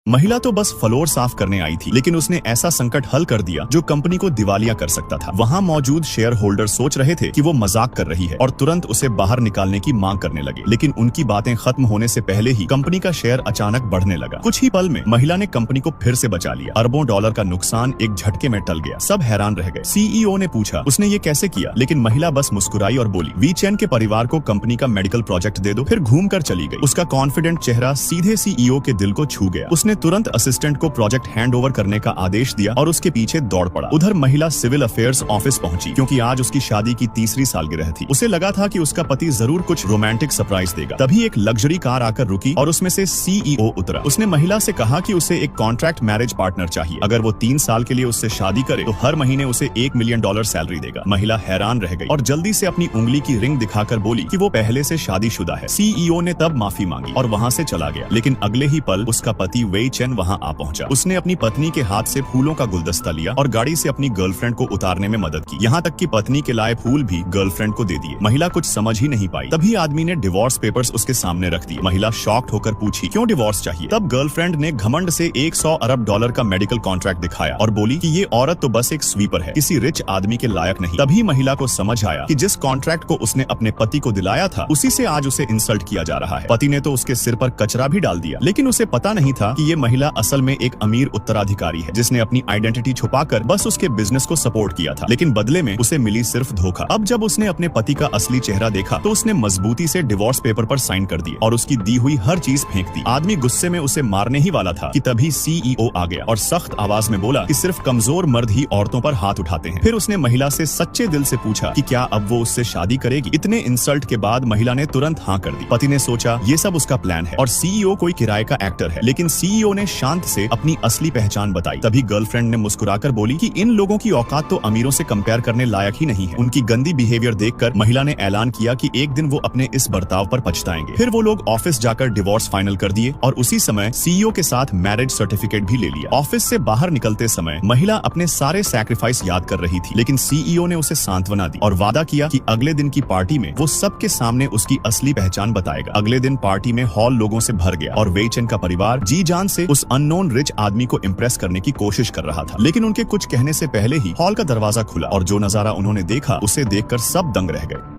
महिला तो बस फ्लोर साफ करने आई थी, लेकिन उसने ऐसा संकट हल कर दिया जो कंपनी को दिवालिया कर सकता था। वहाँ मौजूद शेयर होल्डर सोच रहे थे कि वो मजाक कर रही है और तुरंत उसे बाहर निकालने की मांग करने लगे, लेकिन उनकी बातें खत्म होने से पहले ही कंपनी का शेयर अचानक बढ़ने लगा। कुछ ही पल में महिला ने कंपनी को फिर से बचा लिया। अरबों डॉलर का नुकसान एक झटके में टल गया। सब हैरान रह गए। सीईओ ने पूछा उसने ये कैसे किया, लेकिन महिला बस मुस्कुराई और बोली, वी चेन के परिवार को कंपनी का मेडिकल प्रोजेक्ट दे दो। फिर घूम कर चली गई। उसका कॉन्फिडेंट चेहरा सीधे सीईओ के दिल को छू गया। उसने तुरंत असिस्टेंट को प्रोजेक्ट हैंड ओवर करने का आदेश दिया और उसके पीछे दौड़ पड़ा। उधर महिला सिविल अफेयर्स ऑफिस पहुंची, क्योंकि आज उसकी शादी की तीसरी सालगिरह थी। उसे लगा था कि उसका पति जरूर कुछ रोमांटिक सरप्राइज देगा। तभी एक लग्जरी कार आकर रुकी और उसमें से सीईओ उतरा। उसने महिला से कहा कि उसे एक कॉन्ट्रैक्ट मैरिज पार्टनर चाहिए। अगर वो 3 साल के लिए उससे शादी करे तो हर महीने उसे $1 मिलियन सैलरी देगा। महिला हैरान रह गई और जल्दी से अपनी उंगली की रिंग दिखाकर बोली कि वो पहले से शादीशुदा है। सीईओ ने तब माफी मांगी और वहाँ से चला गया, लेकिन अगले ही पल उसका पति वेई चेन वहाँ आ पहुंचा। उसने अपनी पत्नी के हाथ से फूलों का गुलदस्ता लिया और गाड़ी से अपनी गर्लफ्रेंड को उतारने में मदद की। यहाँ तक कि पत्नी के लाए फूल भी गर्लफ्रेंड को दे दिए। महिला कुछ समझ ही नहीं पाई। तभी आदमी ने डिवोर्स पेपर्स उसके सामने रख दिए। महिला शॉक्ड होकर पूछी, क्यों डिवोर्स चाहिए? तब गर्लफ्रेंड ने घमंड से $100 अरब का मेडिकल कॉन्ट्रैक्ट दिखाया और बोली कि ये औरत तो बस एक स्वीपर है, किसी रिच आदमी के लायक नहीं। तभी महिला को समझ आया कि जिस कॉन्ट्रैक्ट को उसने अपने पति को दिलाया था, उसी से आज उसे इंसल्ट किया जा रहा है। पति ने तो उसके सिर पर कचरा भी डाल दिया, लेकिन उसे पता नहीं था कि ये महिला असल में एक अमीर उत्तराधिकारी है, जिसने अपनी आइडेंटिटी छुपाकर बस उसके बिजनेस को सपोर्ट किया था, लेकिन बदले में उसे मिली सिर्फ धोखा। अब जब उसने अपने पति का असली चेहरा देखा तो उसने मजबूती से डिवोर्स पेपर पर साइन कर दिए और उसकी दी हुई हर चीज फेंक दी। आदमी गुस्से में उसे मारने ही वाला था कि तभी सीईओ आ गया और सख्त आवाज में बोला कि सिर्फ कमजोर मर्द ही औरतों पर हाथ उठाते हैं। फिर उसने महिला से सच्चे दिल से पूछा कि क्या अब वो उससे शादी करेगी। इतने इंसल्ट के बाद महिला ने तुरंत हाँ कर दी। पति ने सोचा ये सब उसका प्लान है और सीईओ कोई किराए का एक्टर है, लेकिन सीईओ ने शांत से अपनी असली पहचान बताई। तभी गर्लफ्रेंड ने मुस्कुराकर बोली कि इन लोगों की औकात तो अमीरों से कंपेयर करने लायक ही नहीं है। उनकी गंदी बिहेवियर देखकर महिला ने ऐलान किया कि एक दिन वो अपने इस बर्ताव पर पछताएंगे। फिर वो लोग ऑफिस जाकर डिवोर्स फाइनल कर दिए और उसी समय सीईओ के साथ मैरिज सर्टिफिकेट भी ले लिया। ऑफिस से बाहर निकलते समय महिला अपने सारे सैक्रिफाइस याद कर रही थी, लेकिन सीईओ ने उसे सांत्वना दी और वादा किया कि अगले दिन की पार्टी में वो सबके सामने उसकी असली पहचान बताएगा। अगले दिन पार्टी में हॉल लोगों से भर गया और वेई चेन का परिवार जी जान से उस अननोन रिच आदमी को इम्प्रेस करने की कोशिश कर रहा था, लेकिन उनके कुछ कहने से पहले ही हॉल का दरवाजा खुला और जो नजारा उन्होंने देखा उसे देखकर सब दंग रह गए।